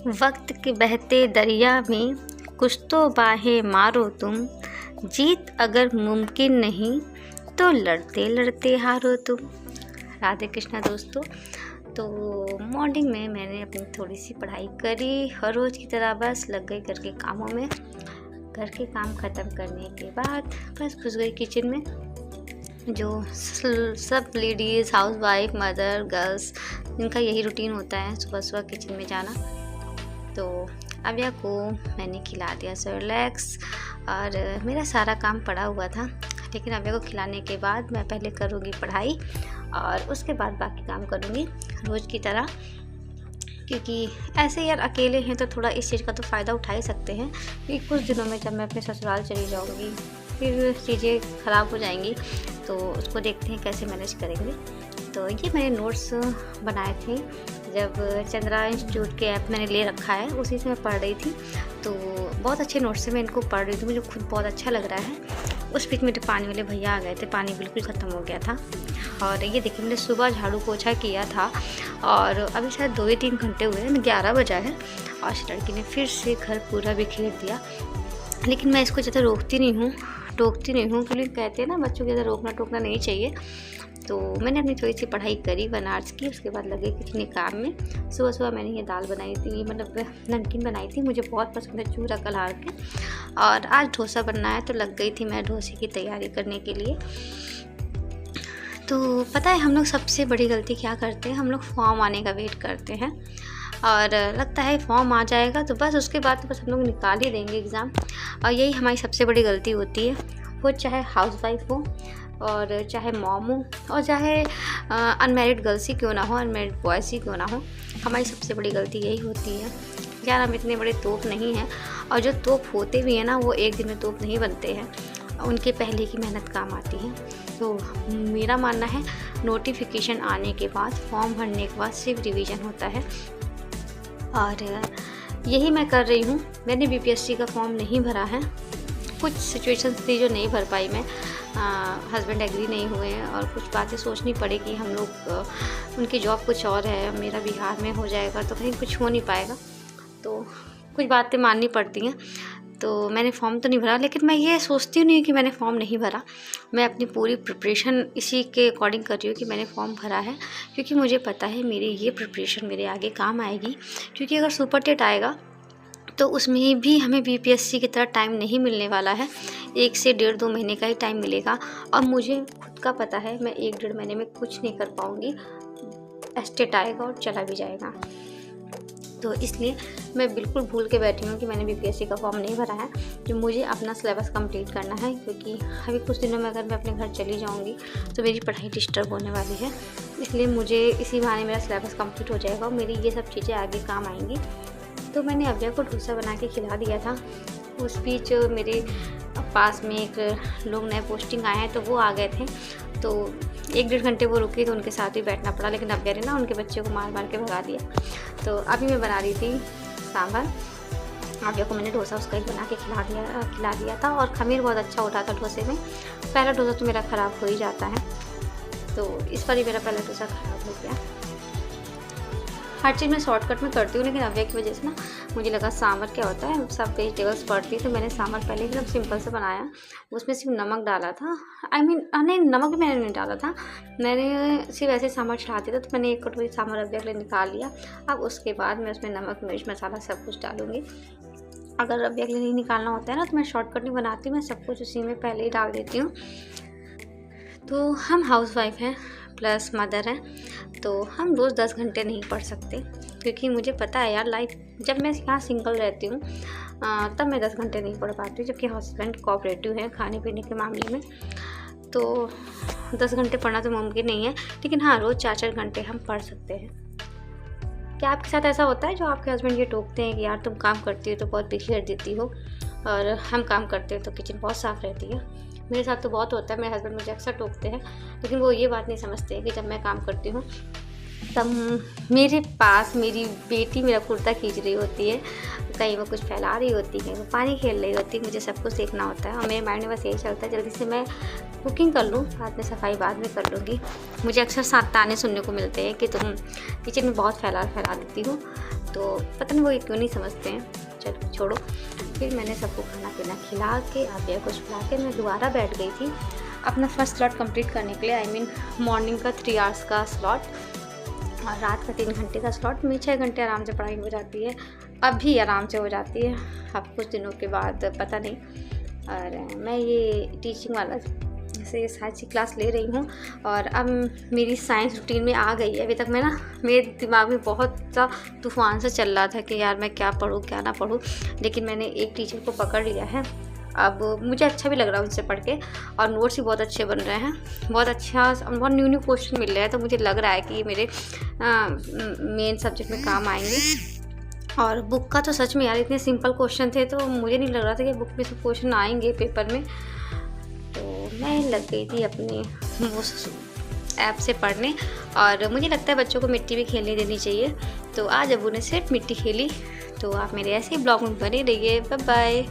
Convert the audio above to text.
वक्त के बहते दरिया में कुछ तो बाहें मारो तुम, जीत अगर मुमकिन नहीं तो लड़ते लड़ते हारो तुम। राधे कृष्णा दोस्तों। तो मॉर्निंग में मैंने अपनी थोड़ी सी पढ़ाई करी, हर रोज़ की तरह बस लग गई घर के कामों में। घर के काम ख़त्म करने के बाद बस घुस गई किचन में। जो सब लेडीज़, हाउसवाइफ, मदर, गर्ल्स, इनका यही रूटीन होता है सुबह सुबह किचन में जाना। तो अव्या को मैंने खिला दिया सेरेलैक्स और मेरा सारा काम पड़ा हुआ था। लेकिन अव्या को खिलाने के बाद मैं पहले करूँगी पढ़ाई और उसके बाद बाकी काम करूँगी रोज़ की तरह। क्योंकि ऐसे यार अकेले हैं तो थोड़ा इस चीज़ का तो फ़ायदा उठा ही सकते हैं कि कुछ दिनों में जब मैं अपने ससुराल चली जाऊँगी फिर चीज़ें ख़राब हो जाएंगी, तो उसको देखते हैं कैसे मैनेज करेंगे। तो ये मैंने नोट्स बनाए थे जब चंद्रा इंस्टीट्यूट के ऐप मैंने ले रखा है, उसी से मैं पढ़ रही थी। तो बहुत अच्छे नोट्स से मैं इनको पढ़ रही थी, मुझे खुद बहुत अच्छा लग रहा है। उस बीच मेरे पानी वाले भैया आ गए थे, पानी बिल्कुल ख़त्म हो गया था। और ये देखिए मैंने सुबह झाड़ू पोछा किया था और अभी शायद 2 या 3 घंटे हुए हैं, 11 बजा है और लड़की ने फिर से घर पूरा बिखेर दिया। लेकिन मैं इसको ज़्यादा टोकती नहीं हूँ क्योंकि कहते हैं ना बच्चों को ज़्यादा रोकना टोकना नहीं चाहिए। तो मैंने अपनी थोड़ी सी पढ़ाई करी 1 आवर्स की, उसके बाद लगे किचन काम में। सुबह सुबह मैंने ये दाल बनाई थी, मतलब नमकीन बनाई थी, मुझे बहुत पसंद है चूरा कलहार के। और आज डोसा बनना है तो लग गई थी मैं डोसे की तैयारी करने के लिए। तो पता है हम लोग सबसे बड़ी गलती क्या करते हैं, हम लोग फॉर्म आने का वेट करते हैं और लगता है फॉर्म आ जाएगा तो बस उसके बाद तो बस हम लोग निकाल ही देंगे एग्ज़ाम। और यही हमारी सबसे बड़ी गलती होती है, वो चाहे हाउसवाइफ हो और चाहे मॉम हो और चाहे अनमैरिड गर्ल्स ही क्यों ना हो, अनमैरिड बॉयज़ ही क्यों ना हो। हमारी सबसे बड़ी गलती यही होती है यार, हम इतने बड़े तोप नहीं हैं। और जो तोप होते भी हैं ना, वो एक दिन में तोप नहीं बनते हैं, उनके पहले की मेहनत काम आती है। तो मेरा मानना है नोटिफिकेशन आने के बाद, फॉर्म भरने के बाद सिर्फ रिवीजन होता है और यही मैं कर रही हूँ। मैंने बीपीएससी का फॉर्म नहीं भरा है, कुछ सिचुएशंस थी जो नहीं भर पाई मैं। हस्बैंड एग्री नहीं हुए हैं और कुछ बातें सोचनी पड़ी कि हम लोग उनकी जॉब कुछ और है, मेरा बिहार में हो जाएगा तो कहीं कुछ हो नहीं पाएगा, तो कुछ बातें माननी पड़ती हैं। तो मैंने फ़ॉर्म तो नहीं भरा, लेकिन मैं ये सोचती नहीं कि मैंने फ़ॉर्म नहीं भरा। मैं अपनी पूरी प्रिपरेशन इसी के अकॉर्डिंग कर रही हूँ कि मैंने फ़ॉर्म भरा है, क्योंकि मुझे पता है मेरी ये प्रिपरेशन मेरे आगे काम आएगी। क्योंकि अगर सुपर टेट आएगा तो उसमें भी हमें बीपीएससी की तरह टाइम नहीं मिलने वाला है, 1 से 1.5-2 महीने का ही टाइम मिलेगा। और मुझे खुद का पता है मैं 1-1.5 महीने में कुछ नहीं कर पाऊँगी, एस्टेट आएगा और चला भी जाएगा। तो इसलिए मैं बिल्कुल भूल के बैठी हूँ कि मैंने बीपीएससी का फॉर्म नहीं भरा है, कि मुझे अपना सिलेबस कंप्लीट करना है। क्योंकि अभी कुछ दिनों में अगर मैं अपने घर चली जाऊँगी तो मेरी पढ़ाई डिस्टर्ब होने वाली है, इसलिए मुझे इसी बहाने मेरा सिलेबस कंप्लीट हो जाएगा और मेरी ये सब चीज़ें आगे काम आएंगी। तो मैंने अव्या को डोसा बना के खिला दिया था। उस बीच मेरे पास में एक लोग नए पोस्टिंग आए हैं तो वो आ गए थे, तो 1-1.5 घंटे वो रुकी तो उनके साथ ही बैठना पड़ा। लेकिन अव्या ने ना उनके बच्चे को मार मार के भगा दिया। तो अभी मैं बना रही थी सांभर। अव्या को मैंने डोसा उसका ही बना के खिला दिया था और खमीर बहुत अच्छा उठा था डोसे में। पहला डोसा तो मेरा ख़राब हो ही जाता है, तो इस बार ही मेरा पहला डोसा ख़राब हो गया। हर चीज़ मैं शॉर्टकट में करती हूँ, लेकिन अव्या की वजह से ना मुझे लगा सांभर क्या होता है, सब वेजिटेबल्स पड़ती, तो मैंने सांभर पहले एकदम सिंपल से बनाया। उसमें सिर्फ नमक डाला था, नहीं नमक मैंने नहीं डाला था, मैंने सिर्फ ऐसे सांभर चढ़ाते थे। तो मैंने 1 कटोरी सांभर अव्या के लिए निकाल लिया। अब उसके बाद मैं उसमें नमक, मिर्च, मसाला सब कुछ डालूँगी। अगर अव्या के लिए नहीं निकालना होता है ना तो मैं शॉर्टकट नहीं बनाती, मैं सब कुछ उसी में पहले ही डाल देती हूँ। तो हम हाउसवाइफ हैं प्लस मदर हैं, तो हम रोज़ 10 घंटे नहीं पढ़ सकते। क्योंकि मुझे पता है यार, लाइफ जब मैं यहाँ सिंगल रहती हूँ तब मैं 10 घंटे नहीं पढ़ पाती, जबकि हस्बैंड कोऑपरेटिव हैं खाने पीने के मामले में। तो 10 घंटे पढ़ना तो मुमकिन नहीं है, लेकिन हाँ रोज़ 4-4 घंटे हम पढ़ सकते हैं। क्या आपके साथ ऐसा होता है जो आपके हस्बैंड ये टोकते हैं कि यार तुम काम करती हो तो बहुत बिखर देती हो, और हम काम करते हैं तो किचन बहुत साफ़ रहती है? मेरे साथ तो बहुत होता है, मेरे हस्बैंड मुझे अक्सर टोकते हैं, लेकिन वो ये बात नहीं समझते हैं कि जब मैं काम करती हूँ तब मेरे पास मेरी बेटी मेरा कुर्ता खींच रही होती है, कहीं वो कुछ फैला रही होती है, वो पानी खेल रही होती है, मुझे सब कुछ देखना होता है। और मेरे माइंड में बस यही चलता है जल्दी से मैं कुकिंग कर लूँ, बाद में सफाई बाद में कर लूँगी। मुझे अक्सर 7 ताने सुनने को मिलते हैं कि तुम किचन में बहुत फैला देती हो। तो पता नहीं वो ये क्यों नहीं समझते हैं, चलो छोड़ो। फिर मैंने सबको खाना पीना खिला के आबिया को खिला के मैं दोबारा बैठ गई थी अपना फर्स्ट स्लॉट कंप्लीट करने के लिए। आई मीन मॉर्निंग का 3 आवर्स का स्लॉट और रात का 3 घंटे का स्लॉट में 6 घंटे आराम से पढ़ाई हो जाती है। अब भी आराम से हो जाती है, अब कुछ दिनों के बाद पता नहीं। और मैं ये टीचिंग वाला से साइंस की क्लास ले रही हूँ और अब मेरी साइंस रूटीन में आ गई है। अभी तक मैं ना, मेरे दिमाग में बहुत सा तूफान सा चल रहा था कि यार मैं क्या पढूँ क्या ना पढूँ, लेकिन मैंने एक टीचर को पकड़ लिया है। अब मुझे अच्छा भी लग रहा है उनसे पढ़ के और नोट्स भी बहुत अच्छे बन रहे हैं, बहुत अच्छा, बहुत न्यू क्वेश्चन मिल रहे हैं। तो मुझे लग रहा है कि ये मेरे मेन सब्जेक्ट में काम आएंगे। और बुक का तो सच में यार इतने सिंपल क्वेश्चन थे, तो मुझे नहीं लग रहा था कि बुक में सब क्वेश्चन आएंगे पेपर में। तो मैं लग गई थी अपने वो ऐप से पढ़ने। और मुझे लगता है बच्चों को मिट्टी भी खेलने देनी चाहिए। तो आज अबू ने सिर्फ मिट्टी खेली। तो आप मेरे ऐसे ही ब्लॉग में बने रहिए। Bye bye.